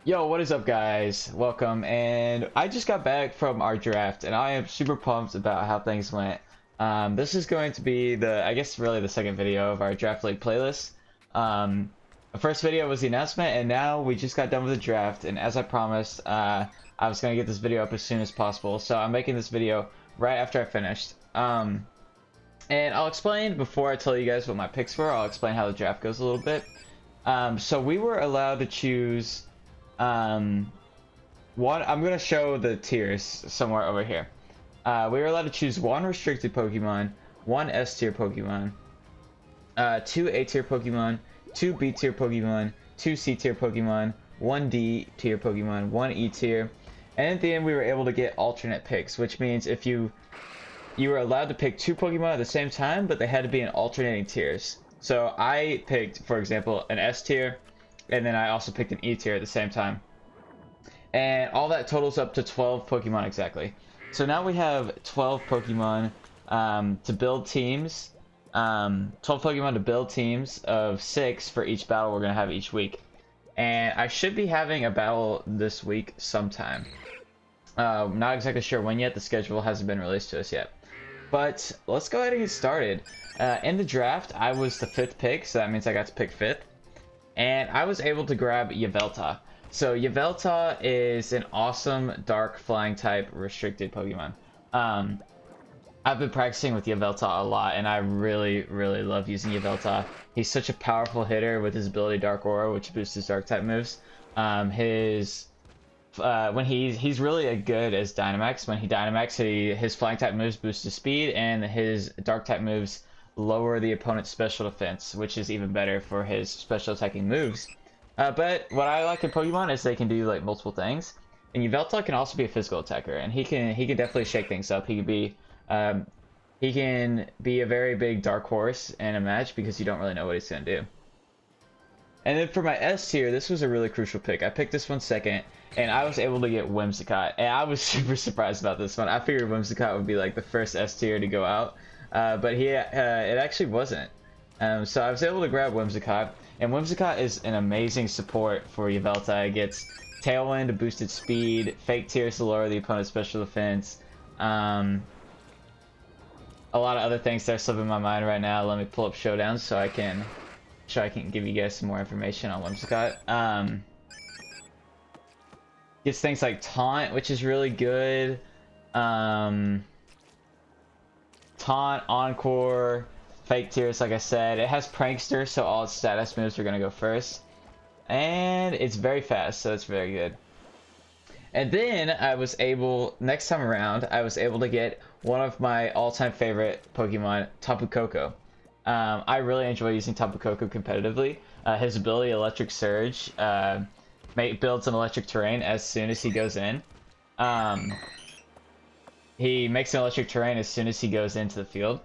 Yo, what is up, guys? Welcome. And I just got back from our draft, and I am super pumped about how things went. This is going to be I guess, really the second video of our Draft League playlist. The first video was the announcement, and now we just got done with the draft. And as I promised, I was going to get this video up as soon as possible. So I'm making this video right after I finished. And I'll explain, before I tell you guys what my picks were, I'll explain how the draft goes a little bit. So we were allowed to choose... I'm gonna show the tiers somewhere over here. We were allowed to choose one restricted Pokemon, one S tier Pokemon, two A tier Pokemon, two B tier Pokemon, two C tier Pokemon, one D tier Pokemon, one E tier, and at the end we were able to get alternate picks, which means if you were allowed to pick two Pokemon at the same time, but they had to be in alternating tiers. So I picked, for example, an S tier, and then I also picked an E tier at the same time. And all that totals up to 12 Pokemon exactly. So now we have 12 Pokemon to build teams. 12 Pokemon to build teams of 6 for each battle we're going to have each week. And I should be having a battle this week sometime. Not exactly sure when yet. The schedule hasn't been released to us yet. But let's go ahead and get started. In the draft, I was the 5th pick, so that means I got to pick 5th. And I was able to grab Yveltal. So Yveltal is an awesome dark flying type restricted Pokemon. I've been practicing with Yveltal a lot, and I really love using Yveltal. He's such a powerful hitter with his ability Dark Aura, which boosts his dark type moves. When he's really a good as Dynamax. When he Dynamax, his flying type moves boost his speed, and his dark type moves lower the opponent's special defense, which is even better for his special attacking moves. But what I like in Pokemon is they can do like multiple things, and Yveltal can also be a physical attacker, and he can definitely shake things up. He can be a very big dark horse in a match because you don't really know what he's gonna do. And then for my S tier, this was a really crucial pick. I picked this one second, and I was able to get Whimsicott, and I was super surprised about this one. I figured Whimsicott would be like the first S tier to go out. But it actually wasn't. So I was able to grab Whimsicott, and Whimsicott is an amazing support for Yveltal. It gets Tailwind to boost its speed, Fake Tears to lower the opponent's special defense, a lot of other things that are slipping my mind right now. Let me pull up Showdown so I can give you guys some more information on Whimsicott. Gets things like Taunt, which is really good. Taunt, Encore, Fake Tears, like I said. It has Prankster, so all its status moves are going to go first. And it's very fast, so it's very good. And then next time around, I was able to get one of my all-time favorite Pokemon, Tapu Koko. I really enjoy using Tapu Koko competitively. His ability, Electric Surge, builds an electric terrain as soon as he goes in. He makes an electric terrain as soon as he goes into the field.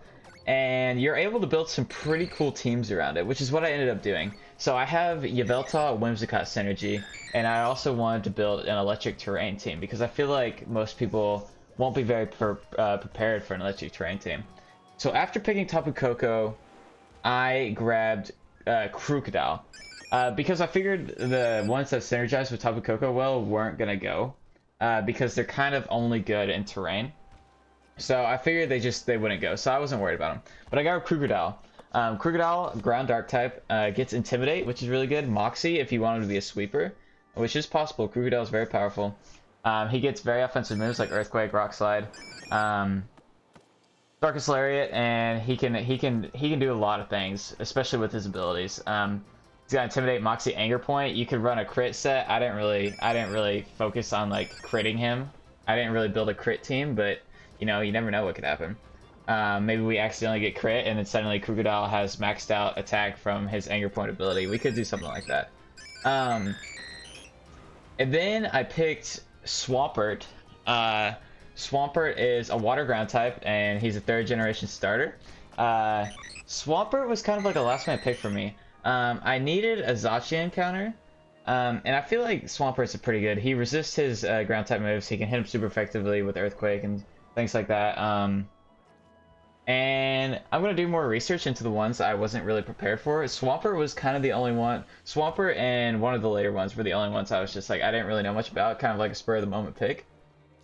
And you're able to build some pretty cool teams around it, which is what I ended up doing. So I have Yveltal, Whimsicott synergy, and I also wanted to build an electric terrain team because I feel like most people won't be very prepared for an electric terrain team. So after picking Tapu Koko, I grabbed Crocodile. Because I figured the ones that synergize with Tapu Koko well weren't going to go. Because they're kind of only good in terrain. So I figured they wouldn't go, so I wasn't worried about them. But I got Crocodile. Crocodile, ground dark type, gets Intimidate, which is really good. Moxie, if you want him to be a sweeper, which is possible. Crocodile is very powerful. He gets very offensive moves like Earthquake, Rock Slide, Darkest Lariat, and he can do a lot of things, especially with his abilities. He's got Intimidate, Moxie, Anger Point. You could run a crit set. I didn't really focus on like critting him. I didn't really build a crit team, but you know, you never know what could happen. Maybe we accidentally get crit, and then suddenly Crocodile has maxed out attack from his Anger Point ability. We could do something like that. And then I picked Swampert. Swampert is a water ground type, and he's a 3rd generation starter. Swampert was kind of like a last minute pick for me. I needed a Zacian counter, and I feel like Swampert's pretty good. He resists his ground type moves. He can hit him super effectively with Earthquake and things like that. And I'm gonna do more research into the ones I wasn't really prepared for. Swampert was kind of the only one. Swampert and one of the later ones were the only ones I was just like, I didn't really know much about, kind of like a spur of the moment pick.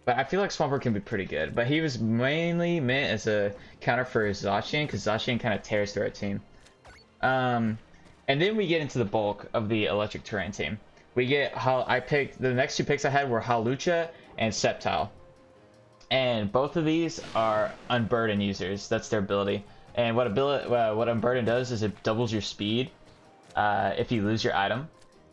But I feel like Swampert can be pretty good. But he was mainly meant as a counter for Zacian, because Zacian kind of tears through our team. And then we get into the bulk of the electric terrain team. We get how I picked the next two picks I had were Halucha and Sceptile. And both of these are Unburden users. That's their ability. And what Unburden does is it doubles your speed if you lose your item.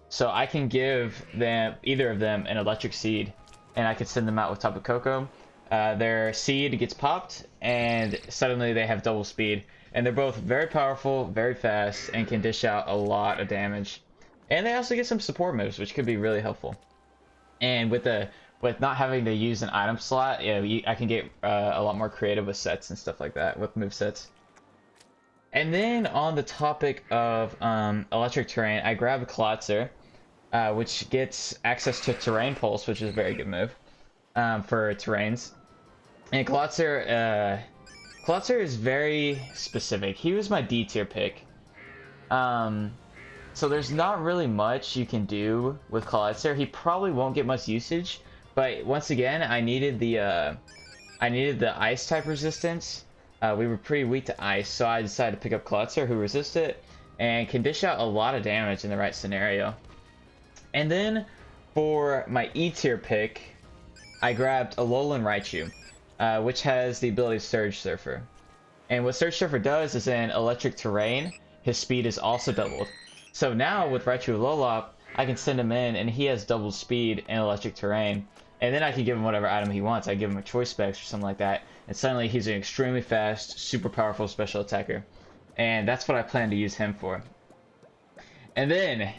So I can give them either of them an electric seed, and I could send them out with Tapu Koko. Their seed gets popped, and suddenly they have double speed. And they're both very powerful, very fast, and can dish out a lot of damage. And they also get some support moves, which could be really helpful. And with not having to use an item slot, I can get a lot more creative with sets and stuff like that, with move sets. And then on the topic of electric terrain, I grabbed Klotzer, which gets access to Terrain Pulse, which is a very good move for terrains. And Klotzer is very specific. He was my D tier pick. So there's not really much you can do with Klotzer. He probably won't get much usage, but once again, I needed the ice type resistance. We were pretty weak to ice, so I decided to pick up Klotzer, who resists it and can dish out a lot of damage in the right scenario. And then for my E tier pick, I grabbed Alolan Raichu, which has the ability Surge Surfer. And what Surge Surfer does is in electric terrain, his speed is also doubled. So now with Raichu Alola, I can send him in and he has double speed in electric terrain. And then I can give him whatever item he wants. I give him a Choice Specs or something like that. And suddenly he's an extremely fast, super powerful special attacker. And that's what I plan to use him for. And then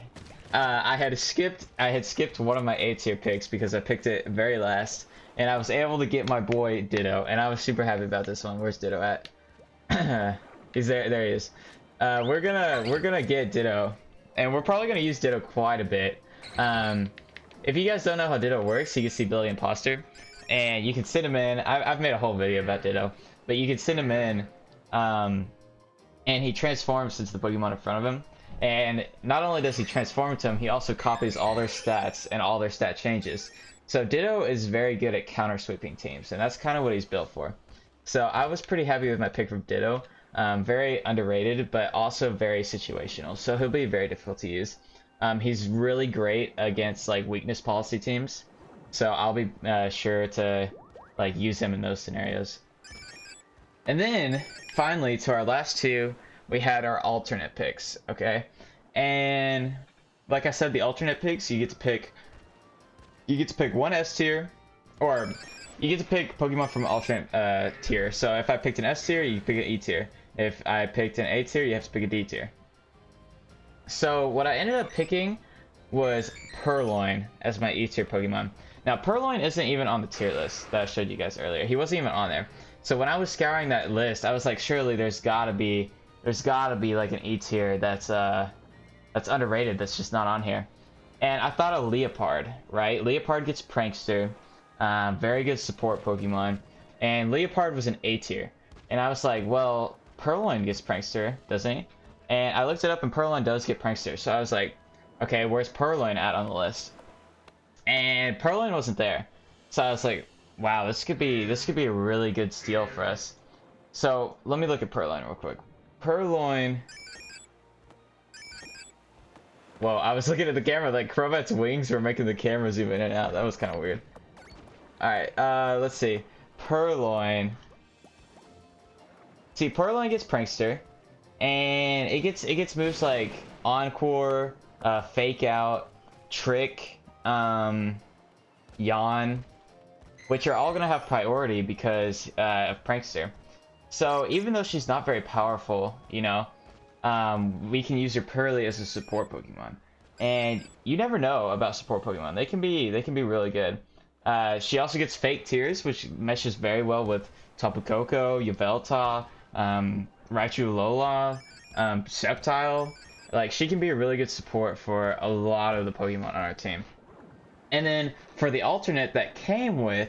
I had skipped one of my A tier picks because I picked it very last. And I was able to get my boy Ditto. And I was super happy about this one. Where's Ditto at? He's there. There he is. We're gonna get Ditto. And we're probably gonna use Ditto quite a bit. If you guys don't know how Ditto works, you can see Billy Imposter, and you can send him in. I've made a whole video about Ditto, but you can send him in, and he transforms into the Pokemon in front of him. And not only does he transform into him, he also copies all their stats and all their stat changes. So Ditto is very good at counter sweeping teams, and that's kind of what he's built for. So I was pretty happy with my pick from Ditto. Very underrated, but also very situational. So he'll be very difficult to use. He's really great against like weakness policy teams, so I'll be sure to like use him in those scenarios. And then finally, to our last two, we had our alternate picks. Okay, and like I said, the alternate picks, you get to pick one S tier, or you get to pick Pokemon from alternate tier. So if I picked an S tier, you pick an E tier. If I picked an A tier, you have to pick a D tier. So what I ended up picking was Purloin as my E tier Pokemon. Now Purloin isn't even on the tier list that I showed you guys earlier. He wasn't even on there. So when I was scouring that list, I was like, surely there's gotta be like an E tier that's underrated, that's just not on here. And I thought of Leopard, right? Leopard gets Prankster, very good support Pokemon, and Leopard was an A tier. And I was like, well, Purloin gets Prankster, doesn't he? And I looked it up, and Purloin does get Prankster. So I was like, okay, where's Purloin at on the list? And Purloin wasn't there. So I was like, wow, this could be a really good steal for us. So let me look at Purloin real quick. Purloin. Whoa, I was looking at the camera, like Crobat's wings were making the camera zoom in and out. That was kind of weird. Alright, let's see. Purloin. See, Purloin gets Prankster. And it gets moves like Encore, Fake Out, Trick, Yawn, which are all gonna have priority because of Prankster. So even though she's not very powerful, you know, we can use her purely as a support Pokemon. And you never know about support Pokemon. They can be really good. She also gets Fake Tears, which meshes very well with Tapu Koko, Yveltal, Raichu Lola, Sceptile. Like, she can be a really good support for a lot of the Pokemon on our team. And then for the alternate that came with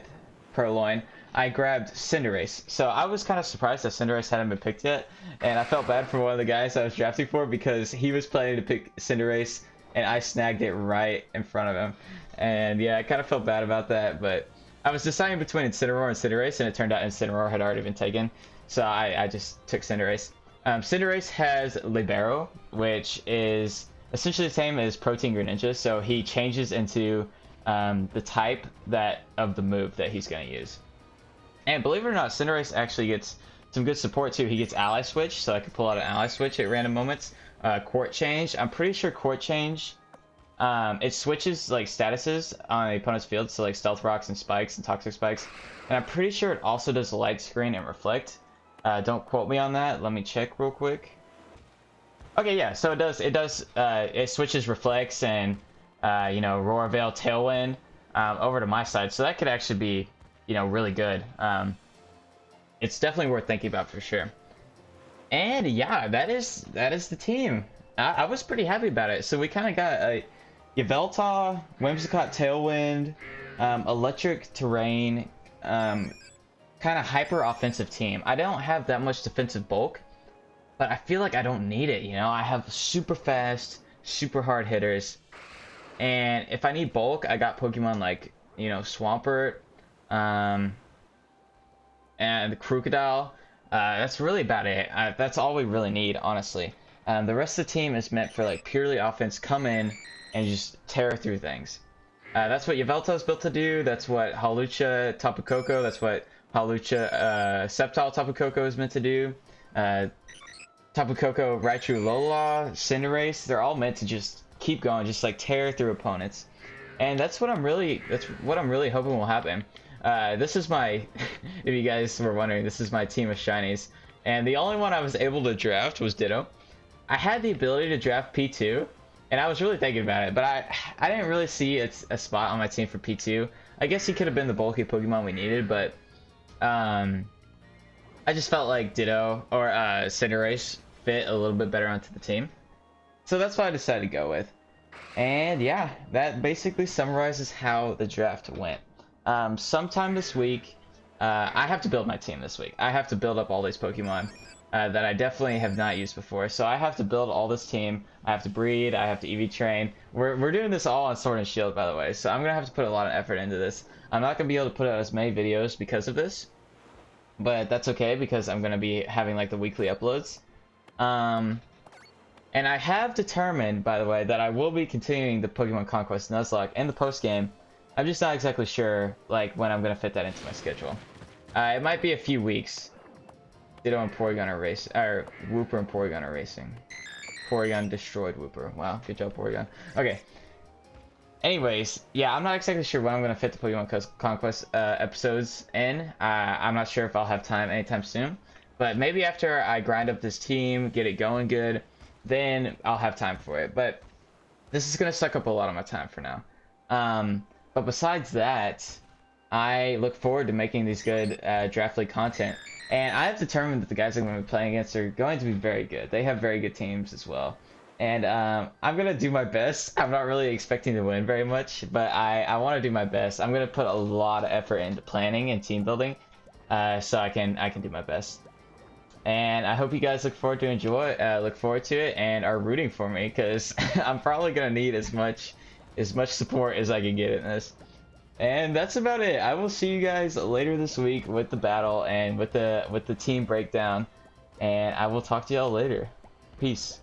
Purloin, I grabbed Cinderace. So I was kind of surprised that Cinderace hadn't been picked yet, and I felt bad for one of the guys I was drafting for because he was planning to pick Cinderace, and I snagged it right in front of him. And yeah, I kind of felt bad about that, but I was deciding between Incineroar and Cinderace, and it turned out Incineroar had already been taken, so I just took Cinderace. Cinderace has Libero, which is essentially the same as Protein Greninja, so he changes into the type of the move that he's going to use. And believe it or not, Cinderace actually gets some good support too. He gets Ally Switch, so I can pull out an Ally Switch at random moments. Court Change, I'm pretty sure Court Change, it switches like statuses on the opponent's field, so like Stealth Rocks and Spikes and Toxic Spikes. And I'm pretty sure it also does Light Screen and Reflect. Don't quote me on that. Let me check real quick. Okay, yeah. So it switches Reflects and you know, Roar Veil, Tailwind over to my side. So that could actually be, you know, really good. It's definitely worth thinking about for sure. And yeah, that is the team. I was pretty happy about it. So we kind of got a Yveltal, Whimsicott, Tailwind, Electric Terrain, kind of hyper offensive team. I don't have that much defensive bulk, but I feel like I don't need it, you know? I have super fast, super hard hitters, and if I need bulk, I got Pokemon like, you know, Swampert, and the Crocodile. That's really about it. That's all we really need, honestly. The rest of the team is meant for like purely offense, come in and just tear through things. That's what Yveltal is built to do. That's what Hawlucha, Tapu Koko, that's what Hawlucha, Sceptile, Tapu Koko is meant to do. Tapu Koko, Raichu, Lola, Cinderace, they're all meant to just keep going, just like tear through opponents. And that's what I'm really hoping will happen. This is my, if you guys were wondering, this is my team of shinies. And the only one I was able to draft was Ditto. I had the ability to draft P2, and I was really thinking about it, but I didn't really see a spot on my team for P2. I guess he could have been the bulky Pokemon we needed, but I just felt like Ditto or Cinderace fit a little bit better onto the team. So that's what I decided to go with. And yeah, that basically summarizes how the draft went. Sometime this week, I have to build my team this week. I have to build up all these Pokemon that I definitely have not used before. So I have to build all this team. I have to breed. I have to EV train. We're doing this all on Sword and Shield, by the way. So I'm going to have to put a lot of effort into this. I'm not going to be able to put out as many videos because of this. But that's okay because I'm going to be having like the weekly uploads. And I have determined, by the way, that I will be continuing the Pokemon Conquest Nuzlocke in the post-game. I'm just not exactly sure like when I'm going to fit that into my schedule. It might be a few weeks. Ditto and Porygon are racing, or Wooper and Porygon are racing. Porygon destroyed Wooper. Wow, good job, Porygon. Okay. Anyways, yeah, I'm not exactly sure when I'm going to fit the Pokemon Conquest episodes in. I'm not sure if I'll have time anytime soon. But maybe after I grind up this team, get it going good, then I'll have time for it. But this is going to suck up a lot of my time for now. But besides that, I look forward to making these good Draft League content. And I have determined that the guys I'm going to be playing against are going to be very good. They have very good teams as well. And I'm going to do my best. I'm not really expecting to win very much, but I want to do my best. I'm going to put a lot of effort into planning and team building so I can do my best. And I hope you guys look forward to it and are rooting for me, because I'm probably going to need as much support as I can get in this. And that's about it. I will see you guys later this week with the battle and with the team breakdown. And I will talk to y'all later. Peace.